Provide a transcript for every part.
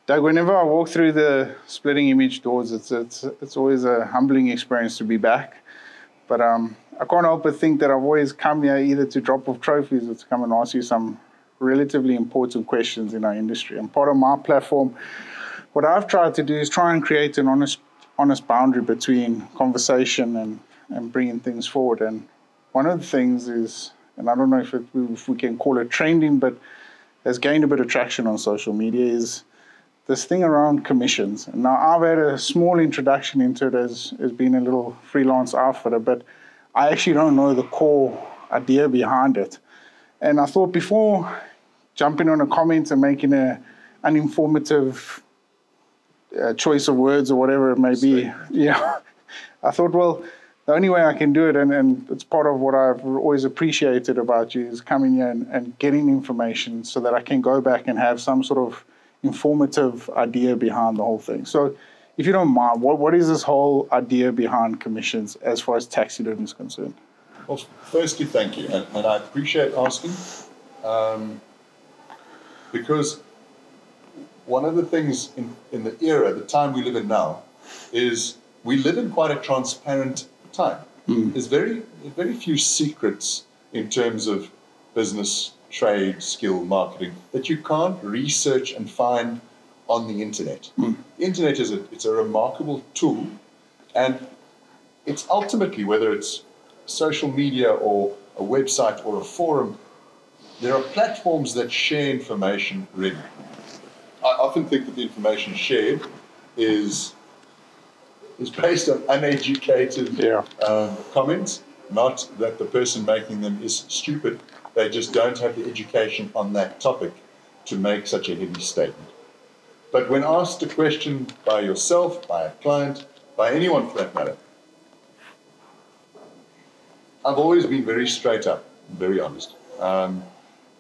Doug, whenever I walk through the splitting image doors, it's always a humbling experience to be back. But I can't help but think that I've always come here either to drop off trophies or to come and ask you some relatively important questions in our industry. And part of my platform, what I've tried to do is try and create an honest boundary between conversation and bringing things forward. And one of the things is, and I don't know if we can call it trending, but has gained a bit of traction on social media, is this thing around commissions. And now I've had a small introduction into it as being a little freelance outfitter, but I actually don't know the core idea behind it. And I thought before jumping on a comment and making an uninformative choice of words or whatever it may be, I thought, well, the only way I can do it, and it's part of what I've always appreciated about you, is coming here and getting information so that I can go back and have some sort of informative idea behind the whole thing. So if you don't mind, what is this whole idea behind commissions as far as taxidermy is concerned? Well, firstly, thank you. And I appreciate asking, because one of the things in the era, the time we live in now, is we live in quite a transparent time. There's very few secrets in terms of business, trade, skill, marketing that you can't research and find on the internet. The internet it's a remarkable tool, and it's ultimately, whether it's social media or a website or a forum, there are platforms that share information readily. I often think that the information shared is based on uneducated comments, not that the person making them is stupid. They just don't have the education on that topic to make such a heavy statement. But when asked a question by yourself, by a client, by anyone for that matter, I've always been very straight up, very honest.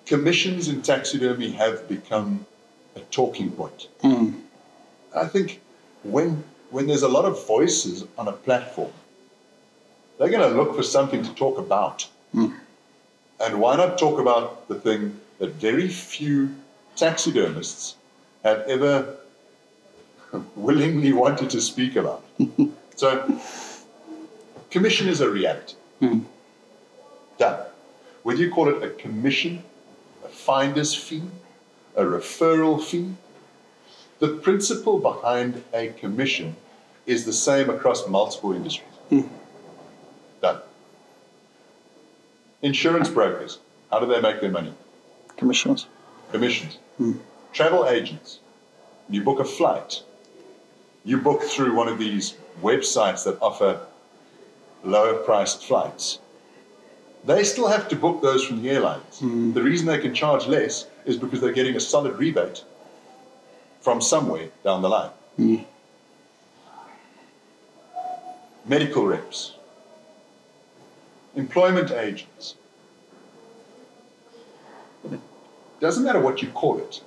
Commissions in taxidermy have become a talking point. I think when there's a lot of voices on a platform, they're going to look for something to talk about. And why not talk about the thing that very few taxidermists have ever willingly wanted to speak about? So, commission is a reality. Done. Whether you call it a commission, a finder's fee, a referral fee, the principle behind a commission is the same across multiple industries. Done. Insurance brokers, how do they make their money? Commissions. Travel agents, you book a flight, you book through one of these websites that offer lower priced flights. They still have to book those from the airlines. The reason they can charge less is because they're getting a solid rebate from somewhere down the line. Medical reps, employment agents. It doesn't matter what you call it.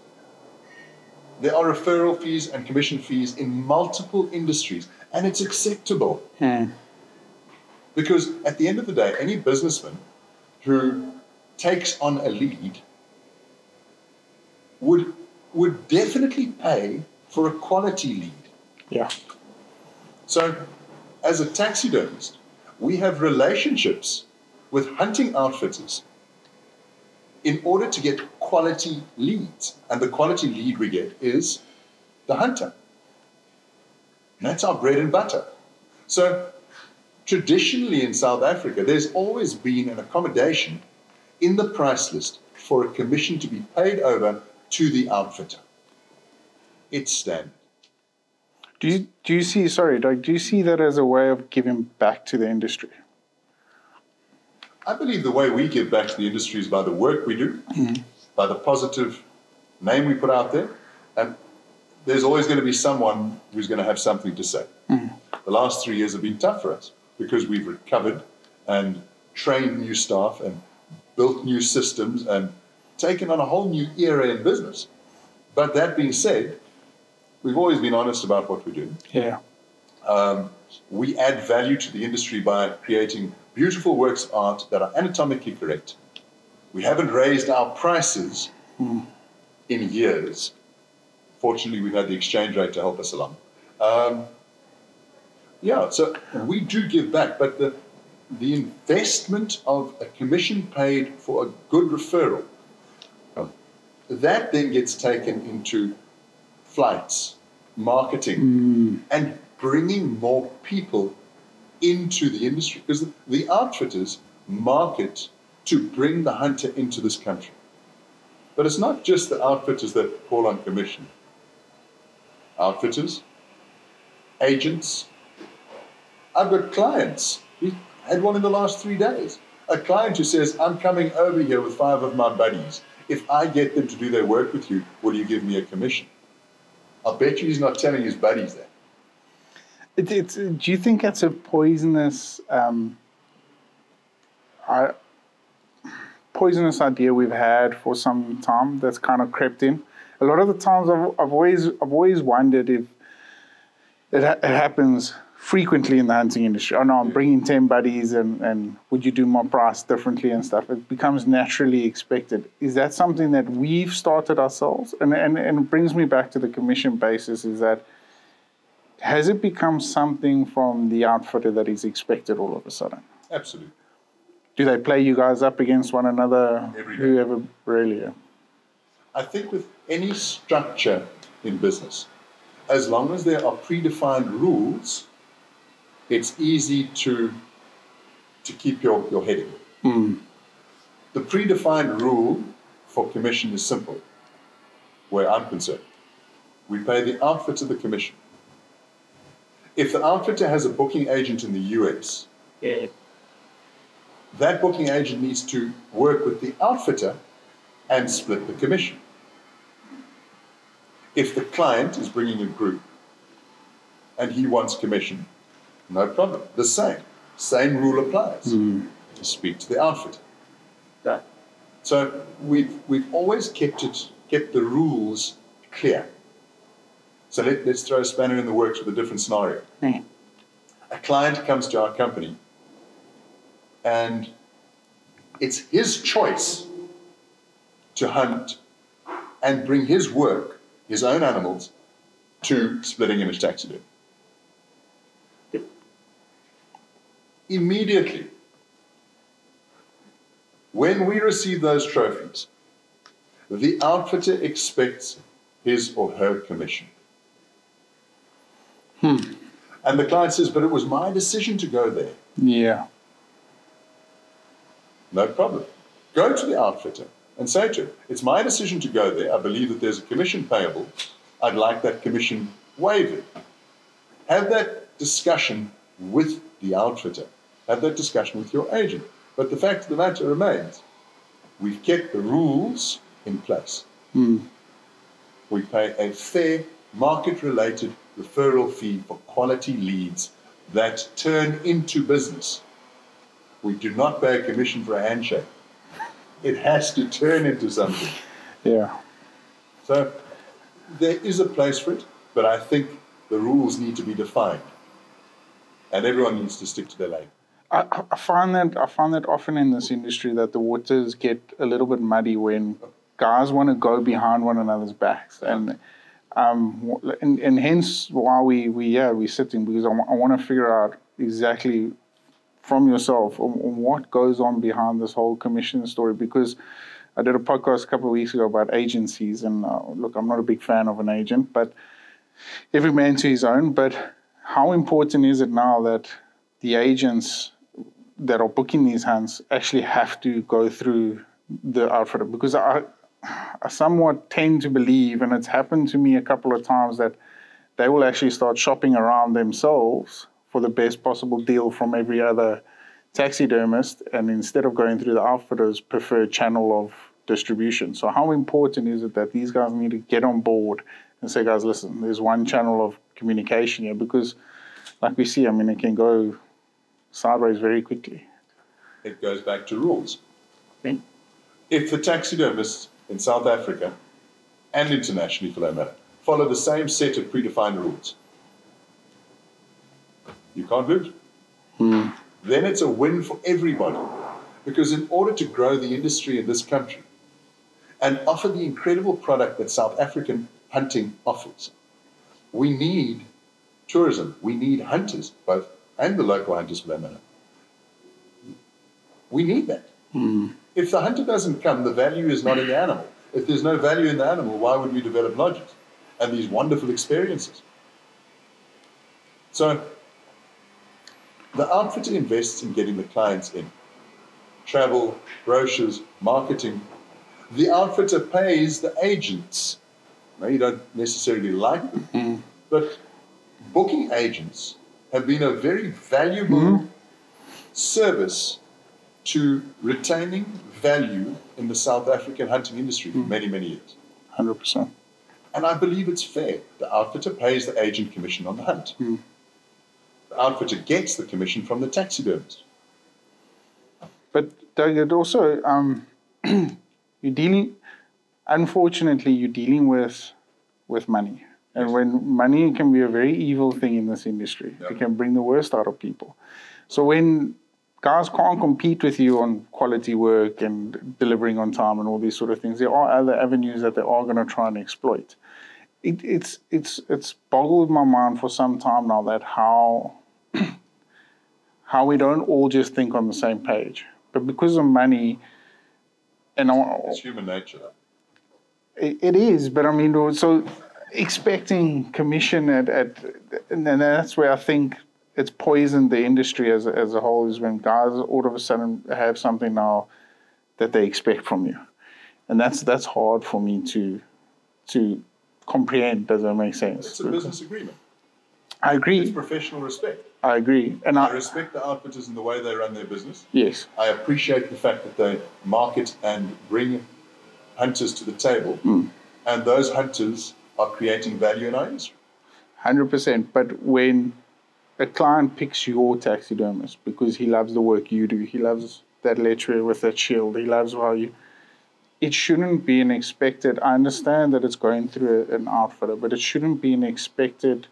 There are referral fees and commission fees in multiple industries, and it's acceptable. Because at the end of the day, any businessman who takes on a lead would definitely pay for a quality lead. So, as a taxidermist, we have relationships with hunting outfitters in order to get quality leads. And the quality lead we get is the hunter. And that's our bread and butter. So, traditionally in South Africa, there's always been an accommodation in the price list for a commission to be paid over to the outfitter. It's standard. Do you see, sorry, Doug, do you see that as a way of giving back to the industry? I believe the way we give back to the industry is by the work we do, by the positive name we put out there, and there's always going to be someone who's going to have something to say. The last 3 years have been tough for us because we've recovered and trained new staff and built new systems and taken on a whole new era in business. But that being said, we've always been honest about what we do. We add value to the industry by creating beautiful works of art that are anatomically correct. We haven't raised our prices in years Fortunately, we've had the exchange rate to help us along. So we do give back, but the investment of a commission paid for a good referral, that then gets taken into flights, marketing, and bringing more people into the industry. Because the outfitters market to bring the hunter into this country. But it's not just the outfitters that call on commission. Outfitters, agents. I've got clients. We had one in the last 3 days. A client who says, I'm coming over here with 5 of my buddies. If I get them to do their work with you, will you give me a commission? I'll bet you he's not telling his buddies that. Do you think that's a poisonous idea we've had for some time that's kind of crept in? A lot of the times I've always wondered if it happens frequently in the hunting industry. Oh no, I'm bringing 10 buddies and would you do my price differently and stuff? It becomes naturally expected. Is that something that we've started ourselves? And it brings me back to the commission basis, is that has it become something from the outfitter that is expected all of a sudden? Absolutely. Do they play you guys up against one another? Every day. Whoever, really? I think with any structure in business, as long as there are predefined rules, it's easy to keep your head in. The predefined rule for commission is simple, where I'm concerned. We pay the outfitter the commission. If the outfitter has a booking agent in the US, that booking agent needs to work with the outfitter and split the commission. If the client is bringing a group and he wants commission, no problem. The same rule applies. To speak to the outfitter. Right. So we've always kept the rules clear. So let's throw a spanner in the works with a different scenario. A client comes to our company and it's his choice to hunt and bring his work, his own animals, to Splitting Image Taxidermy. Immediately, when we receive those trophies, the outfitter expects his or her commission. And the client says, but it was my decision to go there. Yeah. No problem. Go to the outfitter and say to him, it's my decision to go there. I believe that there's a commission payable. I'd like that commission waived. Have that discussion with the outfitter. Have that discussion with your agent. But the fact of the matter remains, we've kept the rules in place. We pay a fair, market-related referral fee for quality leads that turn into business. We do not pay a commission for a handshake. It has to turn into something. Yeah. So there is a place for it, but I think the rules need to be defined. And everyone needs to stick to their lane. I find that often in this industry that the waters get a little bit muddy when guys want to go behind one another's backs, and hence why we're sitting, because I want to figure out exactly from yourself on what goes on behind this whole commission story. Because I did a podcast a couple of weeks ago about agencies, and look, I'm not a big fan of an agent, but every man to his own. But how important is it now that the agents that are booking these hunts actually have to go through the outfitter? Because I somewhat tend to believe, and it's happened to me a couple of times, that they will actually start shopping around themselves for the best possible deal from every other taxidermist, and instead of going through the outfitter's preferred channel of distribution. So how important is it that these guys need to get on board and say, guys, listen, there's one channel of communication here? Because like we see, I mean, it can go sideways very quickly. It goes back to rules. If the taxidermists in South Africa and internationally, for that matter, follow the same set of predefined rules, you can't lose. Then it's a win for everybody. Because in order to grow the industry in this country and offer the incredible product that South African hunting offers. We need tourism. We need hunters, both, and the local hunters for that matter. We need that. If the hunter doesn't come, the value is not in the animal. If there's no value in the animal, why would we develop lodges and these wonderful experiences? So the outfitter invests in getting the clients in. Travel, brochures, marketing. The outfitter pays the agents. Now, you don't necessarily like them, but booking agents have been a very valuable service to retaining value in the South African hunting industry for many, many years. 100%. And I believe it's fair. The outfitter pays the agent commission on the hunt. The outfitter gets the commission from the taxidermist. But Doug, it also, unfortunately, you're dealing with money. And when money can be a very evil thing in this industry, it can bring the worst out of people. So when guys can't compete with you on quality work and delivering on time and all these sort of things, there are other avenues that they are going to try and exploit. It's boggled my mind for some time now that how we don't all just think on the same page. But because of money, and it's human nature. It is, but I mean, so expecting commission and that's where I think it's poisoned the industry as a whole, is when guys all of a sudden have something now that they expect from you, and that's hard for me to comprehend. Does that make sense? It's a business agreement. I agree. It's professional respect. I agree, and I respect the outfitters in the way they run their business. Yes, I appreciate the fact that they market and bring hunters to the table, and those hunters are creating value in our industry. 100%. But when a client picks your taxidermist because he loves the work you do, he loves that lechery with that shield, he loves how you, it shouldn't be an expected, I understand that it's going through an outfitter, but it shouldn't be an expected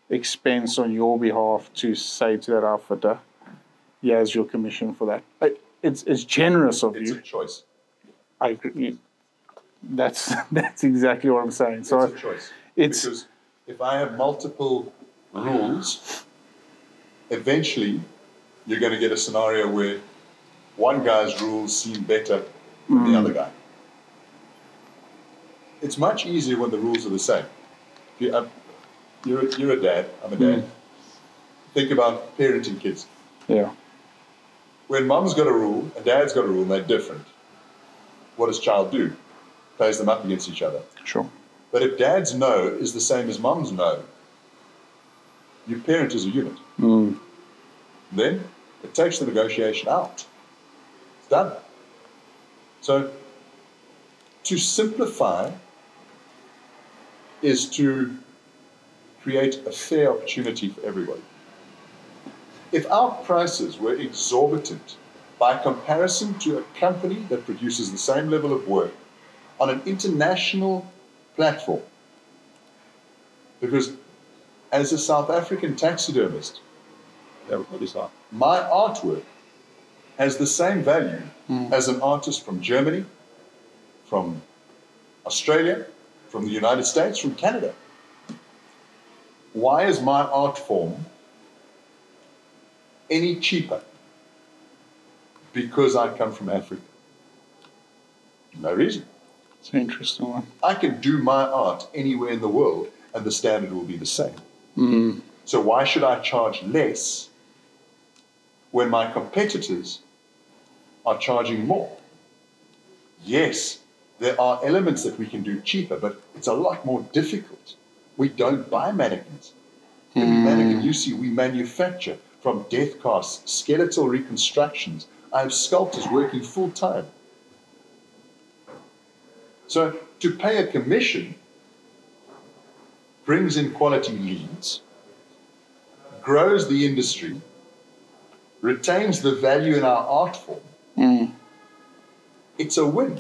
expense on your behalf to say to that outfitter, here's your commission for that. It's generous of you. It's a choice. I agree. That's exactly what I'm saying. So it's a choice. Because if I have multiple rules, eventually you're going to get a scenario where one guy's rules seem better than the other guy. It's much easier when the rules are the same. You're a dad, I'm a dad. Think about parenting kids. Yeah. When mom's got a rule and dad's got a rule and they're different, what does child do? Plays them up against each other. Sure. But if dad's no is the same as mom's no, you parent as a unit. Then it takes the negotiation out. It's done. So to simplify is to create a fair opportunity for everybody. If our prices were exorbitant by comparison to a company that produces the same level of work on an international platform, because as a South African taxidermist, my artwork has the same value as an artist from Germany, from Australia, from the United States, from Canada. Why is my art form any cheaper? Because I come from Africa. No reason. It's an interesting one. I can do my art anywhere in the world and the standard will be the same. So why should I charge less when my competitors are charging more? Yes, there are elements that we can do cheaper, but it's a lot more difficult. We don't buy mannequins. Every mannequin you see, we manufacture, from death casts, skeletal reconstructions. I have sculptors working full time. So to pay a commission brings in quality leads, grows the industry, retains the value in our art form. It's a win.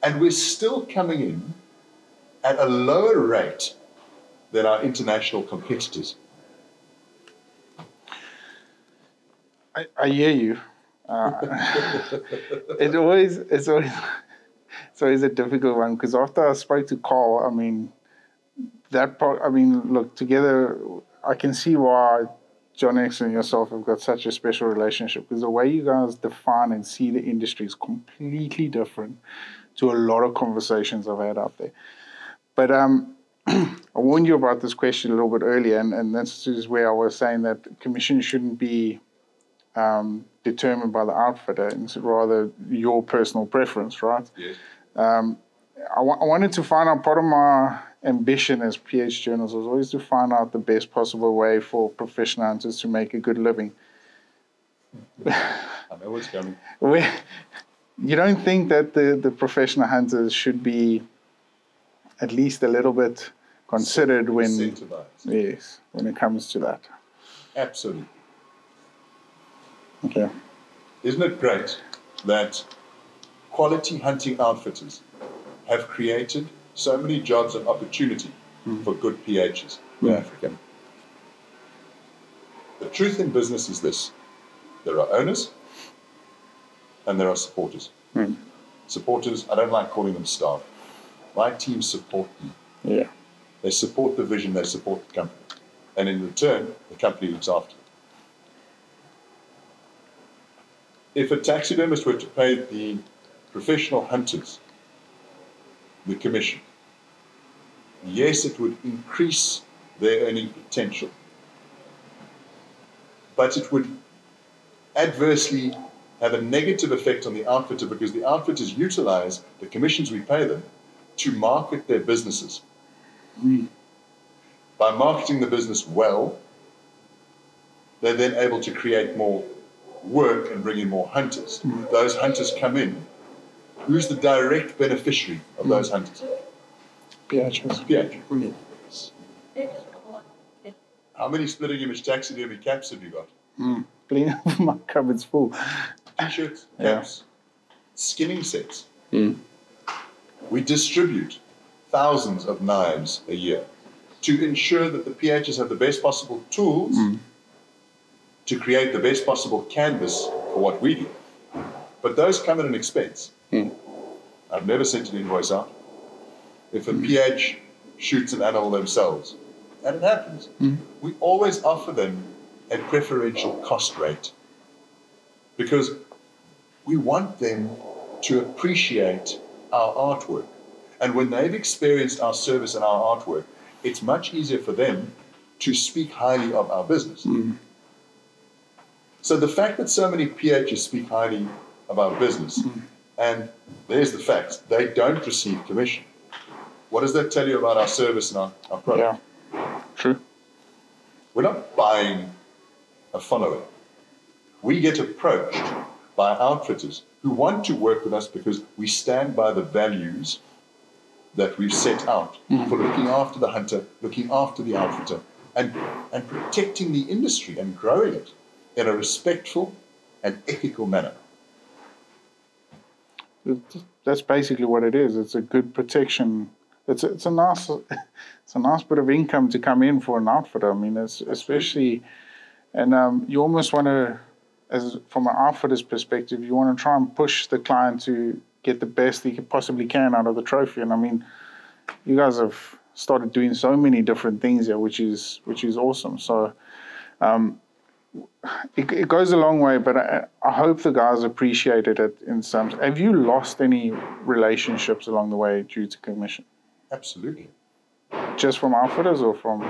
And we're still coming in at a lower rate than our international competitors. I hear you. It's always a difficult one, because after I spoke to Carl, I mean, that part, I mean, look, together, I can see why John X and yourself have got such a special relationship, because the way you guys define and see the industry is completely different to a lot of conversations I've had out there. But I warned you about this question a little bit earlier, and this is where I was saying that commission shouldn't be determined by the outfitter, and rather your personal preference, right? Yes. I wanted to find out, part of my ambition as PH journals was always to find out the best possible way for professional hunters to make a good living. I know what's coming. You don't think that the professional hunters should be at least a little bit considered when it comes to that? Absolutely. Okay. Isn't it great that quality hunting outfitters have created so many jobs and opportunity for good PHs in Africa? The truth in business is this: there are owners and there are supporters. Supporters, I don't like calling them staff. My team support me. Yeah. They support the vision, they support the company. And in return, the company looks after it. If a taxidermist were to pay the professional hunters the commission, yes, it would increase their earning potential, but it would adversely have a negative effect on the outfitter, because the outfitters utilize the commissions we pay them to market their businesses. By marketing the business well, they're then able to create more work and bring in more hunters. Those hunters come in. Who's the direct beneficiary of those hunters? PHs. PH. How many splitting image taxidermy caps have you got? Plenty. My cupboard's full. T-shirts, caps, skinning sets. We distribute thousands of knives a year to ensure that the PHs have the best possible tools to create the best possible canvas for what we do. But those come at an expense. I've never sent an invoice out. If a PH shoots an animal themselves, and it happens, we always offer them a preferential cost rate, because we want them to appreciate our artwork. And when they've experienced our service and our artwork, it's much easier for them to speak highly of our business. So the fact that so many PHs speak highly of our business, and there's the fact, they don't receive commission. What does that tell you about our service and our product? Yeah, true. We're not buying a follower. We get approached by outfitters who want to work with us because we stand by the values that we've set out for looking after the hunter, looking after the outfitter, and protecting the industry and growing it in a respectful and ethical manner. That's basically what it is. It's a good protection. It's a nice bit of income to come in for an outfitter. I mean, it's especially, and you almost want to, as from an outfitter's perspective, you want to try and push the client to get the best he possibly can out of the trophy. And I mean, you guys have started doing so many different things here, which is awesome. So it goes a long way, but I hope the guys appreciated it in some. Have you lost any relationships along the way due to commission? Absolutely. Just from outfitters or from?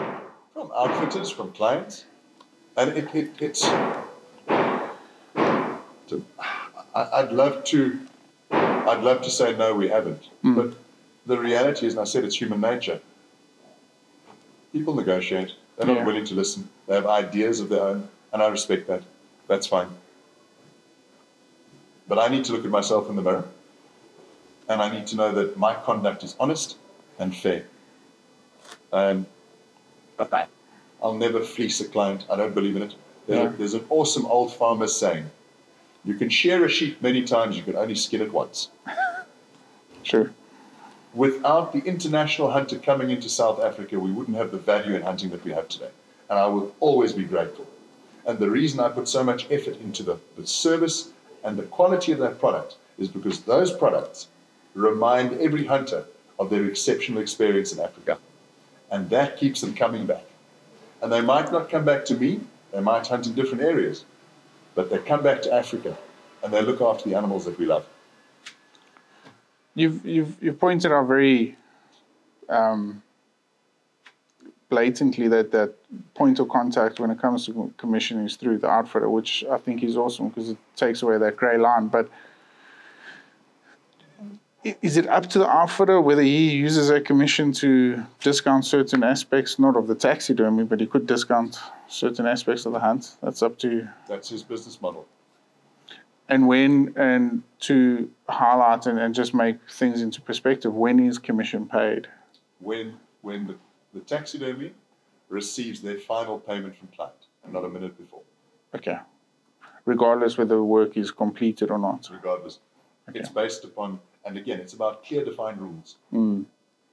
From outfitters, from clients. And I'd love to say no, we haven't. But the reality is, and I said it's human nature, people negotiate. They're not willing to listen. They have ideas of their own, and I respect that. That's fine. But I need to look at myself in the mirror, and I need to know that my conduct is honest and fair. I'll never fleece a client. I don't believe in it. There's an awesome old farmer saying, you can shear a sheep many times, you can only skin it once. Sure. Without the international hunter coming into South Africa, we wouldn't have the value in hunting that we have today. And I will always be grateful. And the reason I put so much effort into the service and the quality of that product is because those products remind every hunter of their exceptional experience in Africa. And that keeps them coming back. And they might not come back to me, they might hunt in different areas, but they come back to Africa and they look after the animals that we love. You've pointed out very blatantly that point of contact when it comes to commissioning is through the outfitter, which I think is awesome because it takes away that grey line. But is it up to the outfitter whether he uses a commission to discount certain aspects, not of the taxidermy, but he could discount certain aspects of the hunt? That's up to... That's his business model. And to highlight and just make things into perspective, when is commission paid? When the taxidermy receives their final payment from client, and not a minute before. Okay. Regardless whether the work is completed or not. Regardless. Okay. It's based upon, and again, it's about clear defined rules.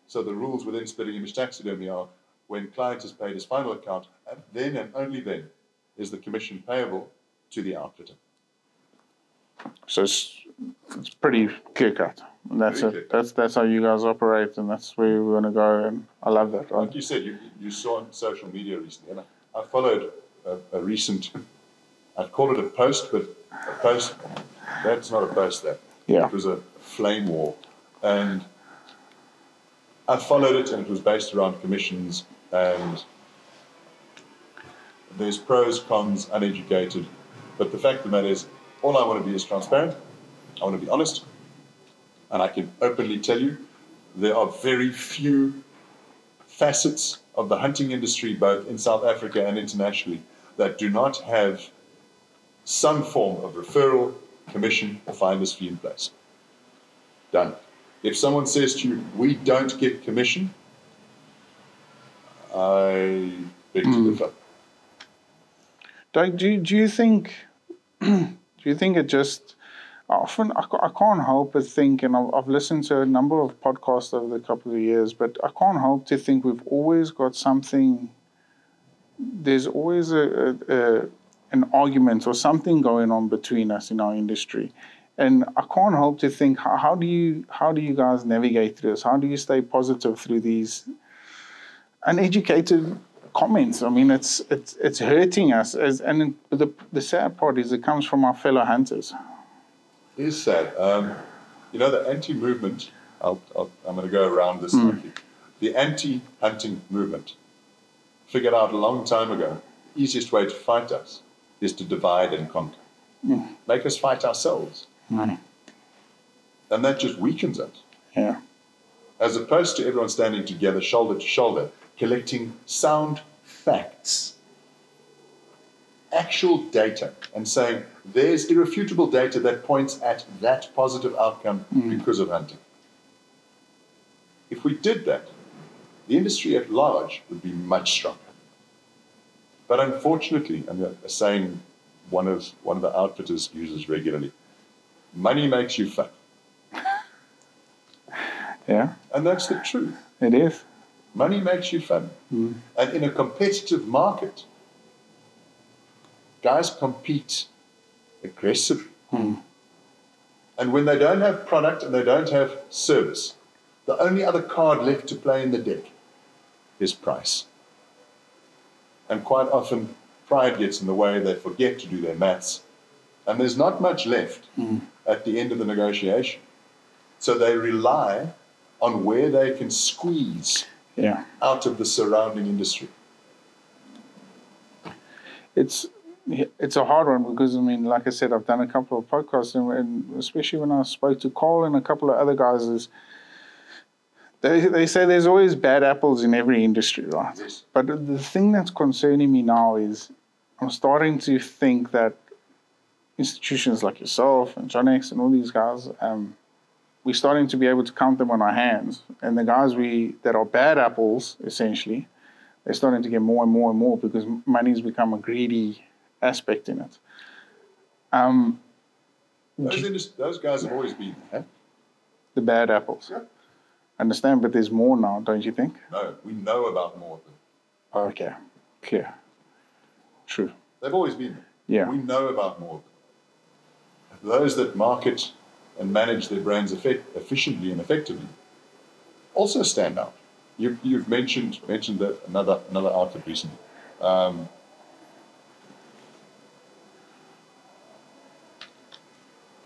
So the rules within splitting image taxidermy are when client has paid his final account, and then and only then is the commission payable to the outfitter. So it's pretty clear cut. And that's it. That's how you guys operate, and that's where we want to go. And I love that. Like you said, you saw on social media recently, and I followed a recent. I'd call it a post, but a post. That's not a post. That it was a flame war, and I followed it, and it was based around commissions, and there's pros, cons, uneducated, but the fact of the matter is, all I want to be is transparent. I want to be honest. And I can openly tell you, there are very few facets of the hunting industry, both in South Africa and internationally, that do not have some form of referral, commission, or finder's fee in place. Done. If someone says to you, we don't get commission, I beg to differ. Doug, do you think... Do you think it just... Often, I can't help but think, and I've listened to a number of podcasts over the couple of years, but I can't help to think we've always got something... There's always an argument or something going on between us in our industry. And I can't help to think, how do you guys navigate through this? How do you stay positive through these uneducated comments? I mean, it's hurting us. And the sad part is it comes from our fellow hunters. It is sad. The anti-movement, I'm going to go around this slightly. The anti-hunting movement figured out a long time ago, the easiest way to fight us is to divide and conquer. Make us fight ourselves. And that just weakens us. Yeah. As opposed to everyone standing together, shoulder to shoulder, collecting sound facts, actual data, and saying there's irrefutable data that points at that positive outcome because of hunting. If we did that, the industry at large would be much stronger. But unfortunately, and a saying one of the outfitters uses regularly, money makes you fun. Yeah. And that's the truth. It is. Money makes you fun. And in a competitive market, guys compete aggressively. And when they don't have product and they don't have service, the only other card left to play in the deck is price. And quite often, pride gets in the way, they forget to do their maths, and there's not much left at the end of the negotiation. So they rely on where they can squeeze out of the surrounding industry. It's a hard one because, I mean, like I said, I've done a couple of podcasts, and especially when I spoke to Cole and a couple of other guys, they say there's always bad apples in every industry, right? Yes. But the thing that's concerning me now is I'm starting to think that institutions like yourself and John X and all these guys, we're starting to be able to count them on our hands. And the guys that are bad apples, essentially, they're starting to get more and more and more because money's become a greedy aspect in it. Those guys have always been the bad apples. Yeah. Understand, but there's more now, don't you think? No, we know about more of them. Okay, clear. True. They've always been there. Yeah. We know about more of them. Those that market and manage their brands efficiently and effectively also stand out. You've mentioned that another outfit recently.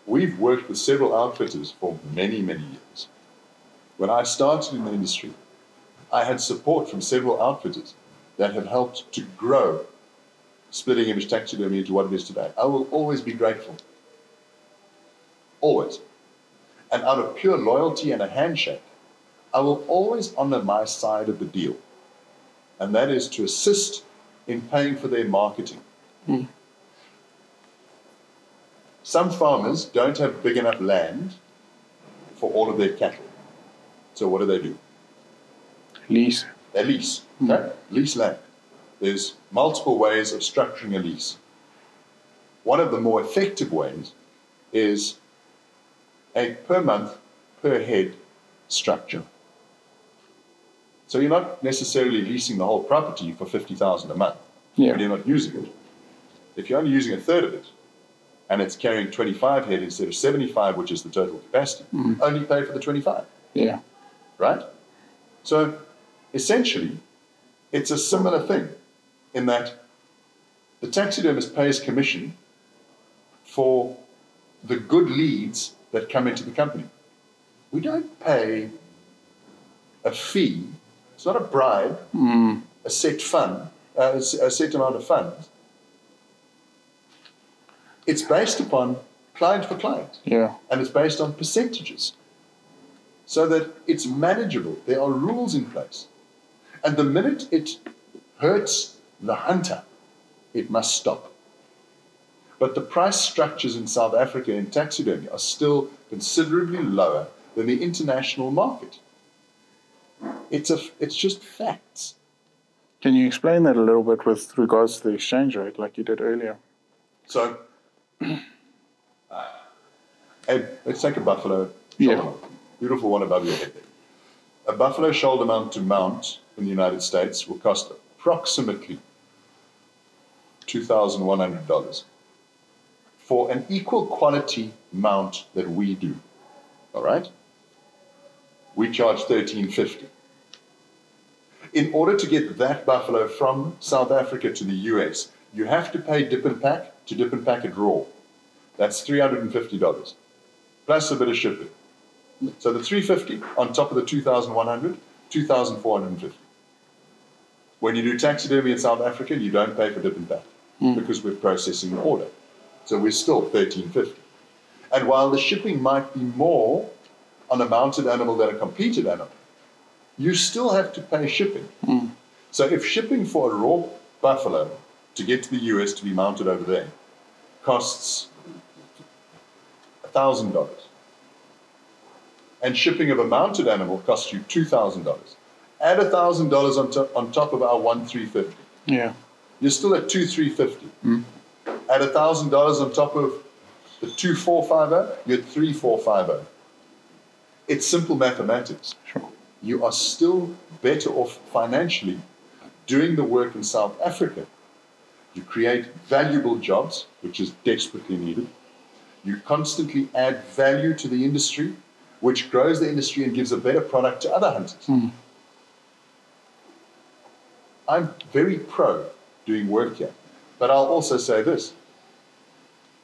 We've worked with several outfitters for many, many years. When I started in the industry, I had support from several outfitters that have helped to grow Splitting Image Taxidermy into what it is today. I will always be grateful. Always. And out of pure loyalty and a handshake, I will always honor my side of the deal. And that is to assist in paying for their marketing. Mm. Some farmers don't have big enough land for all of their cattle. So what do? Lease. They lease. Okay? Lease land. There's multiple ways of structuring a lease. One of the more effective ways is a per month, per head structure. So you're not necessarily leasing the whole property for $50,000 a month, Yeah. but you're not using it. If you're only using a third of it, and it's carrying 25 head instead of 75, which is the total capacity, only pay for the 25. Yeah. Right? So essentially, it's a similar thing in that the taxidermist pays commission for the good leads that come into the company. We don't pay a fee. It's not a bribe, a set fund, a set amount of funds. It's based upon client for client. Yeah. And it's based on percentages. So that it's manageable. There are rules in place. And the minute it hurts the hunter, it must stop. But the price structures in South Africa in taxidermy are still considerably lower than the international market. It's just facts. Can you explain that a little bit with regards to the exchange rate, like you did earlier? So, let's take a buffalo shoulder mount. Beautiful one above your head there. A buffalo shoulder mount to mount in the United States will cost approximately $2,100 for an equal quality mount that we do. All right? We charge $1,350. In order to get that buffalo from South Africa to the US, you have to pay dip and pack to dip and pack it raw. That's $350, plus a bit of shipping. So the $350 on top of the $2,100, $2,450. When you do taxidermy in South Africa, you don't pay for dip and pack because we're processing the order. So we're still $1,350. And while the shipping might be more on a mounted animal than a completed animal, you still have to pay shipping. So if shipping for a raw buffalo to get to the US to be mounted over there costs $1,000, and shipping of a mounted animal costs you $2,000, add $1,000 on top of our $1,350. Yeah. You're still at $2,350. Add $1,000 on top of the $2,450, you're at $3,450. It's simple mathematics. Sure. You are still better off financially doing the work in South Africa. You create valuable jobs, which is desperately needed. You constantly add value to the industry, which grows the industry and gives a better product to other hunters. I'm very pro doing work here, but I'll also say this.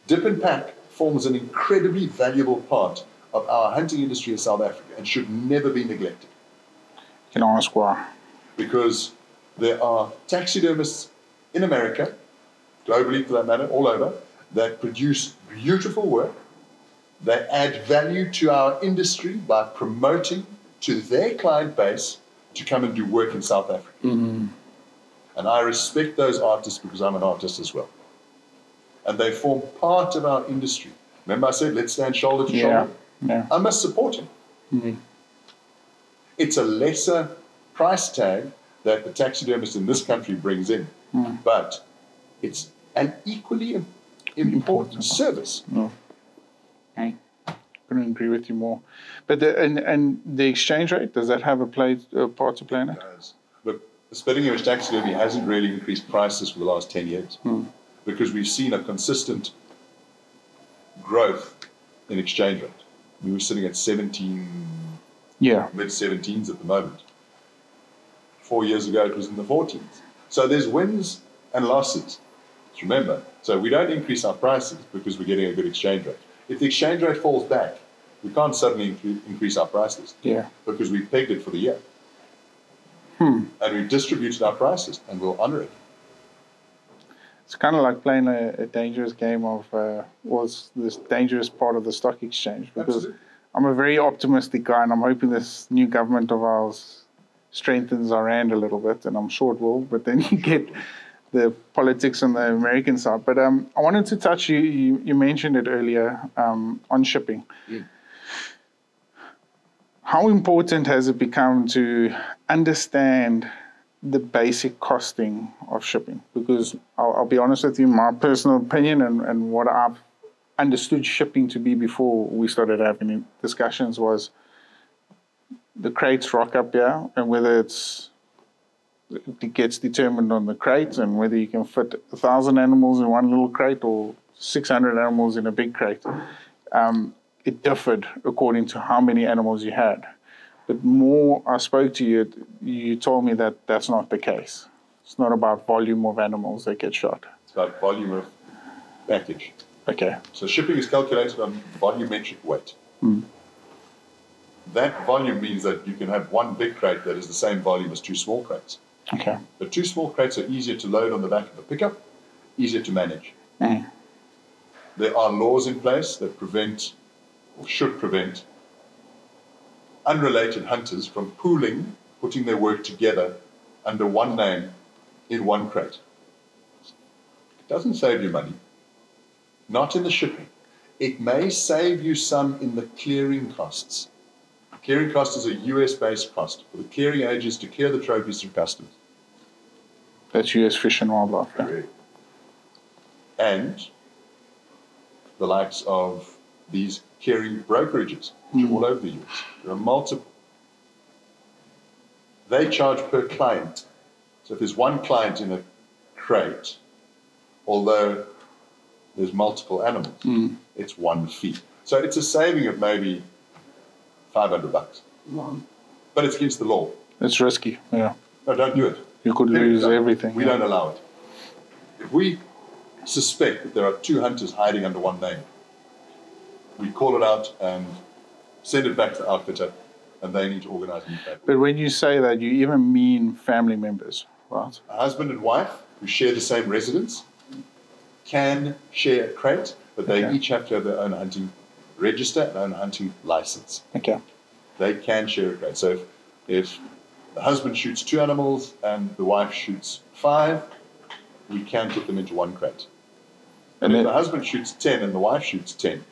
Dip and pack forms an incredibly valuable part of our hunting industry in South Africa and should never be neglected. Can I ask why? Because there are taxidermists in America, globally for that matter, all over, that produce beautiful work. They add value to our industry by promoting to their client base to come and do work in South Africa. And I respect those artists because I'm an artist as well. And they form part of our industry. Remember I said, let's stand shoulder to shoulder? Yeah. I must support him. It's a lesser price tag that the taxidermist in this country brings in, but it's an equally important service. I couldn't agree with you more. But and the exchange rate, does that have a part to play in it? It does. Look, the Splitting Image Taxidermy hasn't really increased prices for the last 10 years because we've seen a consistent growth in exchange rate. We were sitting at 17, mid-17s at the moment. 4 years ago, it was in the 14s. So there's wins and losses. Remember, so we don't increase our prices because we're getting a good exchange rate. If the exchange rate falls back, we can't suddenly increase our prices because we pegged it for the year. And we've distributed our prices and we'll honor it. It's kind of like playing a dangerous game of what's this dangerous part of the stock exchange, because Absolutely. I'm a very optimistic guy and I'm hoping this new government of ours strengthens our rand a little bit, and I'm sure it will, but then you get the politics on the American side. But I wanted to touch, you mentioned it earlier, on shipping. How important has it become to understand the basic costing of shipping? Because I'll be honest with you, my personal opinion and what I've understood shipping to be before we started having discussions was the crates rock up here, and whether it gets determined on the crate, and whether you can fit 1,000 animals in one little crate or 600 animals in a big crate. It differed according to how many animals you had. But more I spoke to you, you told me that that's not the case. It's not about volume of animals that get shot. It's about volume of package. Okay. So shipping is calculated on volumetric weight. That volume means that you can have one big crate that is the same volume as 2 small crates. Okay. The 2 small crates are easier to load on the back of a pickup, easier to manage. There are laws in place that prevent, or should prevent, unrelated hunters from putting their work together under one name in one crate. It doesn't save you money, not in the shipping. It may save you some in the clearing costs. Clearing cost is a US-based cost for the clearing agents to clear the trophies through customs. That's US Fish and Wildlife. Yeah. And the likes of these clearing brokerages, which are all over the US. There are multiple. They charge per client. So if there's one client in a crate, although there's multiple animals, it's one fee. So it's a saving of maybe $500. But it's against the law. It's risky, yeah. No, don't do it. You could lose everything. We don't allow it. If we suspect that there are 2 hunters hiding under one name, we call it out and send it back to the outfitter, and they need to organize new paperwork. But when you say that, you even mean family members, right? A husband and wife who share the same residence can share a crate, but they each have to have their own hunting register and own hunting license. Okay. They can share a crate. So if the husband shoots 2 animals and the wife shoots 5, we can put them into one crate. And if the husband shoots 10 and the wife shoots 10,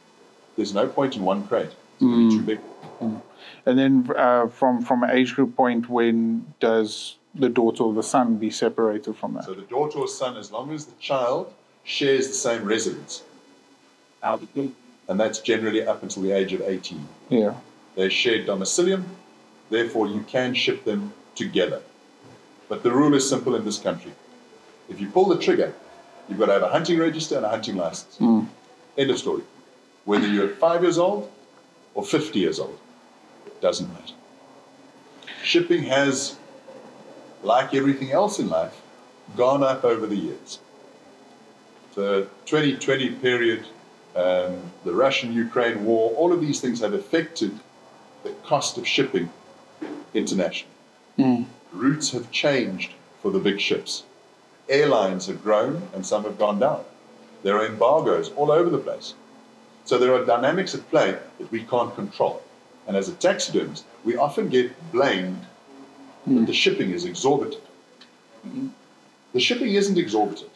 there's no point in one crate. It's going to be too big. And then from an age group point, when does the daughter or the son be separated from that? So the daughter or son, as long as the child shares the same residence. And that's generally up until the age of 18. Yeah. They share domicilium, therefore you can ship them together. But the rule is simple in this country. If you pull the trigger, you've got to have a hunting register and a hunting license. End of story. Whether you're 5 years old or 50 years old, it doesn't matter. Shipping has, like everything else in life, gone up over the years. The 2020 period, the Russian-Ukraine war, all of these things have affected the cost of shipping internationally. Routes have changed for the big ships. Airlines have grown and some have gone down. There are embargoes all over the place. So there are dynamics at play that we can't control. And as a taxidermist, we often get blamed that the shipping is exorbitant. The shipping isn't exorbitant.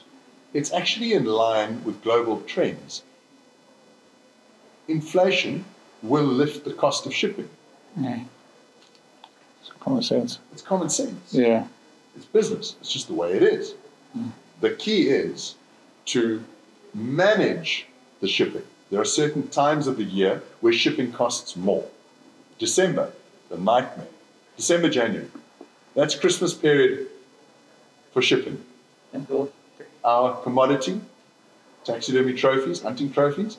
It's actually in line with global trends. Inflation will lift the cost of shipping. It's common sense. It's common sense. Yeah. It's business. It's just the way it is. The key is to manage the shipping. There are certain times of the year where shipping costs more. December, the nightmare. December, January. That's Christmas period for shipping. Our commodity, taxidermy trophies, hunting trophies,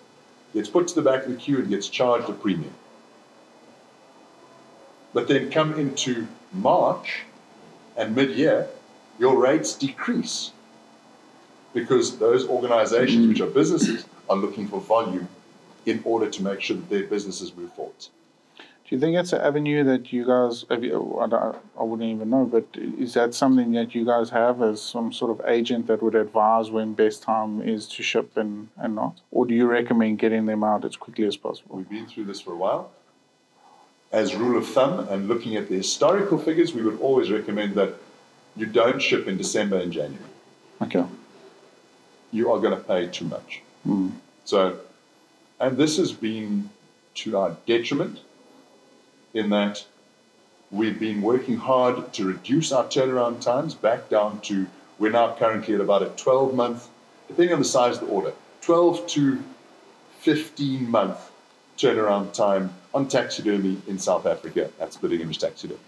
gets put to the back of the queue and gets charged a premium. But then come into March And mid-year, your rates decrease because those organizations, which are businesses, are looking for volume in order to make sure that their businesses move forward. Do you think it's an avenue that you guys, I wouldn't even know, but is that something that you guys have as some sort of agent that would advise when best time is to ship and not? Or do you recommend getting them out as quickly as possible? We've been through this for a while. As rule of thumb, and looking at the historical figures, we would always recommend that you don't ship in December and January. Okay. You are going to pay too much. So, and this has been to our detriment, in that we've been working hard to reduce our turnaround times back down to, we're now currently at about a 12-month, depending on the size of the order, 12 to 15-month turnaround time on taxidermy in South Africa at Splitting Image Taxidermy.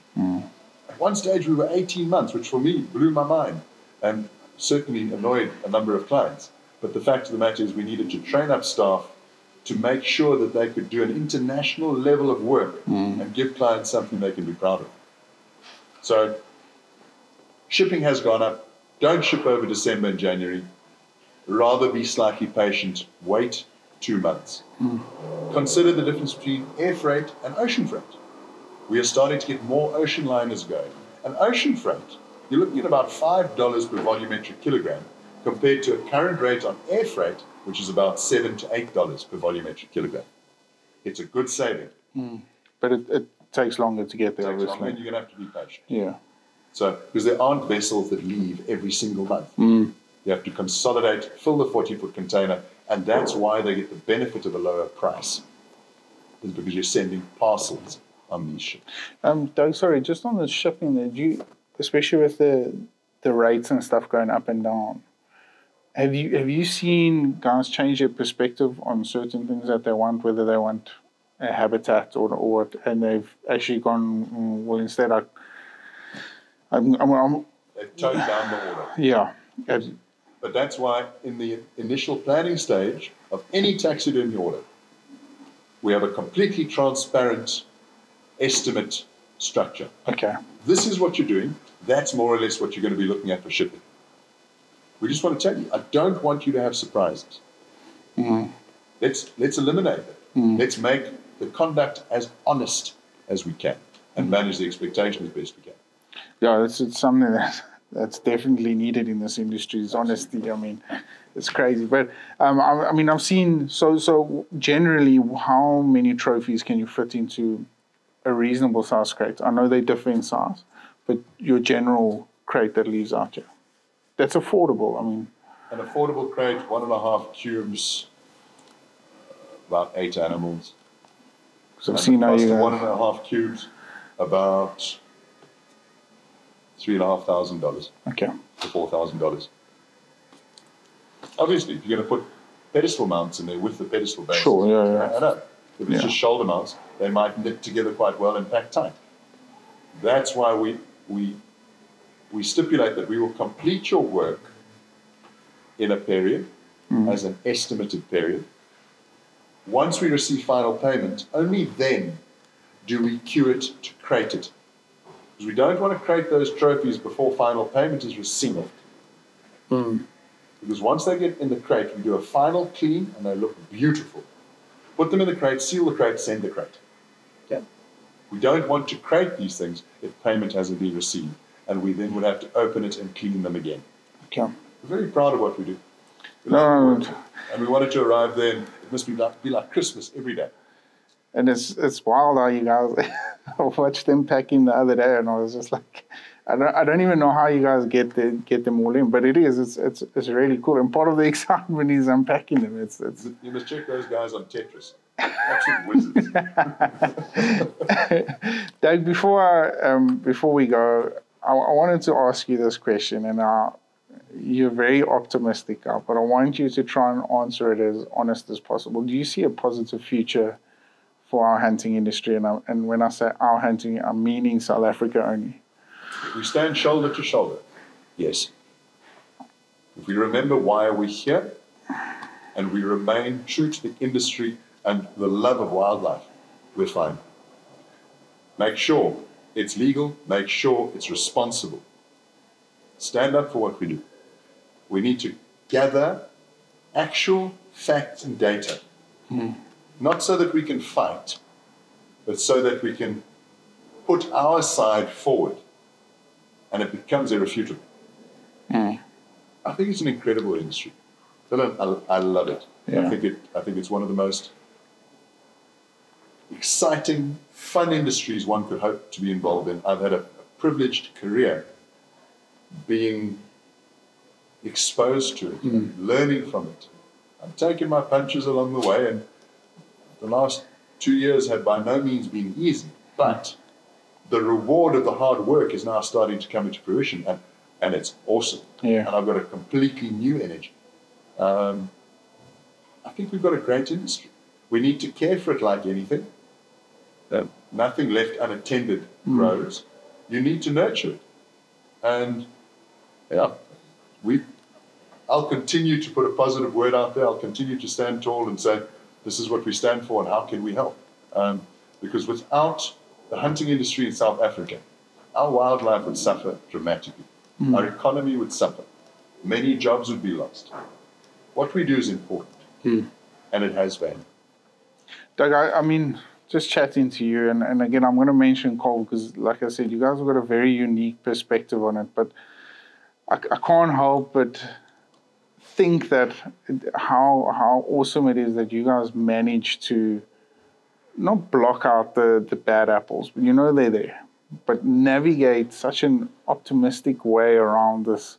At one stage we were 18 months, which for me blew my mind and certainly annoyed a number of clients. But the fact of the matter is we needed to train up staff to make sure that they could do an international level of work and give clients something they can be proud of. So shipping has gone up. Don't ship over December and January. Rather be slightly patient. Wait 2 months. Consider the difference between air freight and ocean freight. We are starting to get more ocean liners going. And ocean freight, you're looking at about $5 per volumetric kilogram compared to a current rate on air freight, which is about $7 to $8 per volumetric kilogram. It's a good saving. But it takes longer to get there, It takes obviously. longer, and you're going to have to be patient. Yeah. So, because there aren't vessels that leave every single month. You have to consolidate, fill the 40-foot container, and that's why they get the benefit of a lower price. Is because you're sending parcels on these ships. Doug, sorry, just on the shipping there, especially with the rates and stuff going up and down, have you seen guys change their perspective on certain things that they want, whether they want a habitat or what, and they've actually gone, well, instead I'm They've toned down the order. yeah. But that's why in the initial planning stage of any taxidermy order, we have a completely transparent estimate structure. Okay. This is what you're doing. That's more or less what you're going to be looking at for shipping. We just want to tell you, I don't want you to have surprises. Let's eliminate it. Let's make the conduct as honest as we can and manage the expectation as best we can. Yeah, it's something that's definitely needed in this industry, is honesty. I mean, it's crazy. But, I mean, I've seen, so generally, how many trophies can you fit into a reasonable size crate? I know they differ in size, but your general crate that leaves out here, that's affordable. I mean, an affordable crate, 1.5 cubes, about 8 animals. So I've seen how you guys... 1.5 cubes, about $3,500. Okay. To $4,000. Obviously, if you're going to put pedestal mounts in there with the pedestal bases. Sure, yeah. I know. If it's just shoulder mounts, they might knit together quite well and pack tight. That's why we stipulate that we will complete your work in a period, as an estimated period. Once we receive final payment, only then do we queue it to crate it. Because we don't want to crate those trophies before final payment is received. Because once they get in the crate, we do a final clean and they look beautiful. Put them in the crate, seal the crate, send the crate. Okay. We don't want to crate these things if payment hasn't been received. And we then would have to open it and clean them again. Okay. We're very proud of what we do. No. And we want it to arrive there, and it must be like Christmas every day. And it's wild how you guys... I watched them packing the other day, and I was just like... I don't even know how you guys get them all in, but it is. It's really cool. And part of the excitement is unpacking them. You must check those guys on Tetris. Absolute wizards. Doug, before we go, I wanted to ask you this question, and you're very optimistic, but I want you to try and answer it as honest as possible. Do you see a positive future for our hunting industry? And when I say our hunting, I'm meaning South Africa only. We stand shoulder to shoulder. Yes. If we remember why we're here, and we remain true to the industry and the love of wildlife, we're fine. Make sure it's legal, make sure it's responsible. stand up for what we do. We need to gather actual facts and data, not so that we can fight, but so that we can put our side forward, and it becomes irrefutable. I think it's an incredible industry. Dylan, I love it. Yeah. I think it's one of the most exciting, fun industries one could hope to be involved in. I've had a privileged career being exposed to it, learning from it. I've taken my punches along the way, and the last 2 years have by no means been easy, but the reward of the hard work is now starting to come into fruition, and it's awesome. Yeah. And I've got a completely new energy. I think we've got a great industry. We need to care for it like anything. Nothing left unattended grows. You need to nurture it. And yeah, I'll continue to put a positive word out there. I'll continue to stand tall and say, this is what we stand for and how can we help? Because without the hunting industry in South Africa, our wildlife would suffer dramatically. Our economy would suffer. Many jobs would be lost. What we do is important, and it has value. Doug, I mean, just chatting to you, and again, I'm going to mention Cole because, like I said, you guys have got a very unique perspective on it, but I can't help but think that how awesome it is that you guys manage to not block out the bad apples, but you know they're there, but navigate such an optimistic way around this,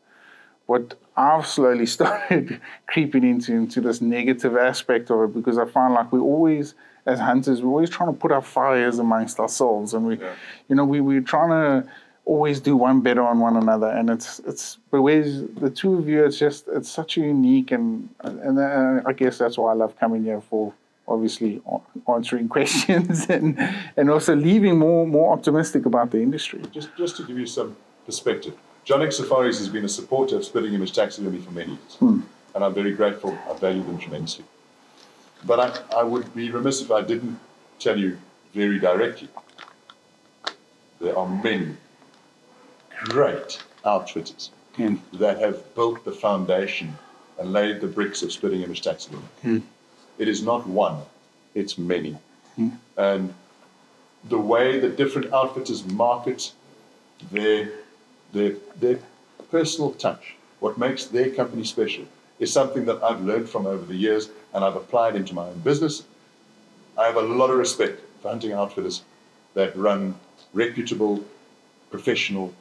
what I've slowly started creeping into this negative aspect of it, because I find like we always, as hunters, we're always trying to put our fires amongst ourselves, and we're trying to always do one better on one another, and it's but whereas the two of you, it's such a unique, and I guess that's why I love coming here for, obviously, answering questions and also leaving more optimistic about the industry. Just to give you some perspective, John X Safaris has been a supporter of Spitting Image Taxidermy for many years, and I'm very grateful. I value them tremendously. But I would be remiss if I didn't tell you very directly, there are many great outfitters that have built the foundation and laid the bricks of Spitting Image Taxidermy. It is not one, it's many. And the way that different outfitters market their personal touch, what makes their company special, is something that I've learned from over the years and I've applied into my own business. I have a lot of respect for hunting outfitters that run reputable, professional,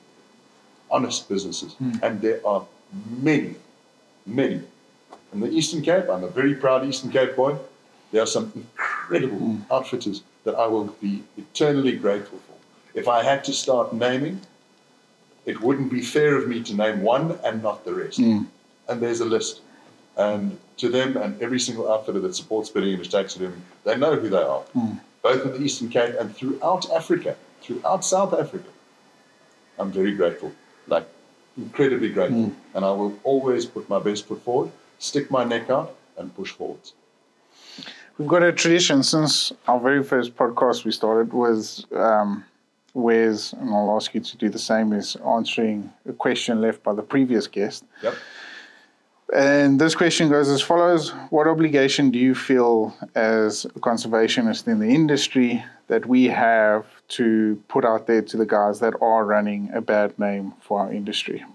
honest businesses. And there are many, many. In the Eastern Cape, I'm a very proud Eastern Cape boy. There are some incredible outfitters that I will be eternally grateful for. If I had to start naming, it wouldn't be fair of me to name one and not the rest. And there's a list. And to them and every single outfitter that supports Spitting Image Taxidermy, they know who they are, both in the Eastern Cape and throughout Africa, throughout South Africa. I'm very grateful, like incredibly grateful. And I will always put my best foot forward, stick my neck out, and push forwards. We've got a tradition since our very first podcast we started was Wes, and I'll ask you to do the same, is answering a question left by the previous guest. Yep. And this question goes as follows. What obligation do you feel as a conservationist in the industry that we have to put out there to the guys that are running a bad name for our industry?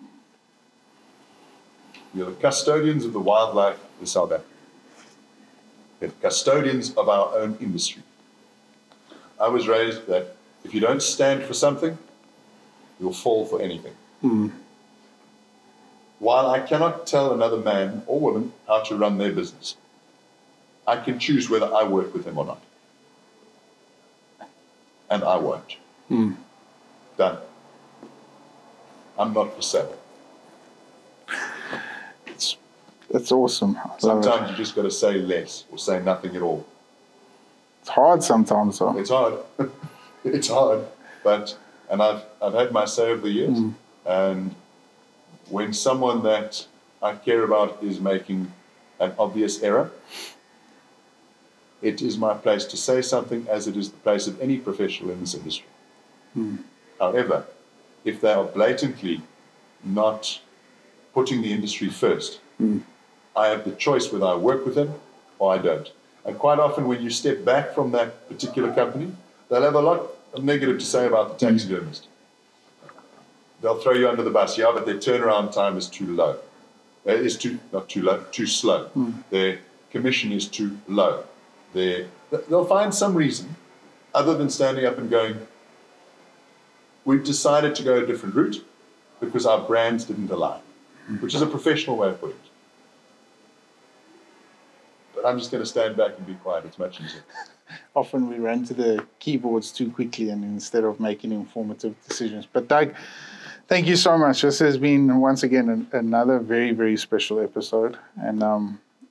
You're the custodians of the wildlife in South Africa. You're the custodians of our own industry. I was raised that if you don't stand for something, you'll fall for anything. While I cannot tell another man or woman how to run their business, I can choose whether I work with them or not. And I won't. Done. I'm not for sale. That's awesome. Sometimes you just got to say less or say nothing at all. It's hard sometimes, though. It's hard. It's hard. And I've had my say over the years. And when someone that I care about is making an obvious error, it is my place to say something, as it is the place of any professional in this industry. However, if they are blatantly not putting the industry first. I have the choice whether I work with them or I don't. And quite often when you step back from that particular company, they'll have a lot of negative to say about the taxidermist. They'll throw you under the bus, yeah, but their turnaround time is too low. It's not too low, too slow. Their commission is too low. They'll find some reason other than standing up and going, we've decided to go a different route because our brands didn't align, which is a professional way of putting it. But I'm just going to stand back and be quiet. It's much easier. Often we run to the keyboards too quickly and instead of making informative decisions. But Doug, thank you so much. This has been, once again, another very, very special episode. And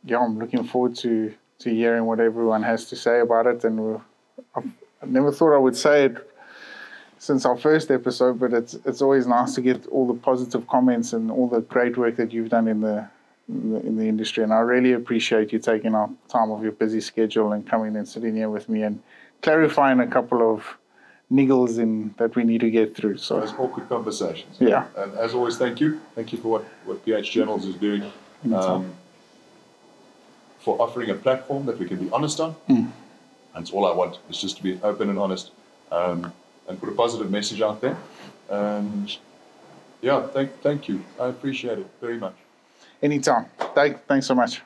yeah, I'm looking forward to hearing what everyone has to say about it. And I never thought I would say it since our first episode, but it's always nice to get all the positive comments and all the great work that you've done in the industry. And I really appreciate you taking out time of your busy schedule and coming and sitting here with me and clarifying a couple of niggles that we need to get through. So those awkward conversations. Yeah. And as always, thank you. Thank you for what PH Journals is doing, for offering a platform that we can be honest on. That's all I want, is just to be open and honest, and put a positive message out there. And yeah, thank you. I appreciate it very much. Anytime. Thanks so much.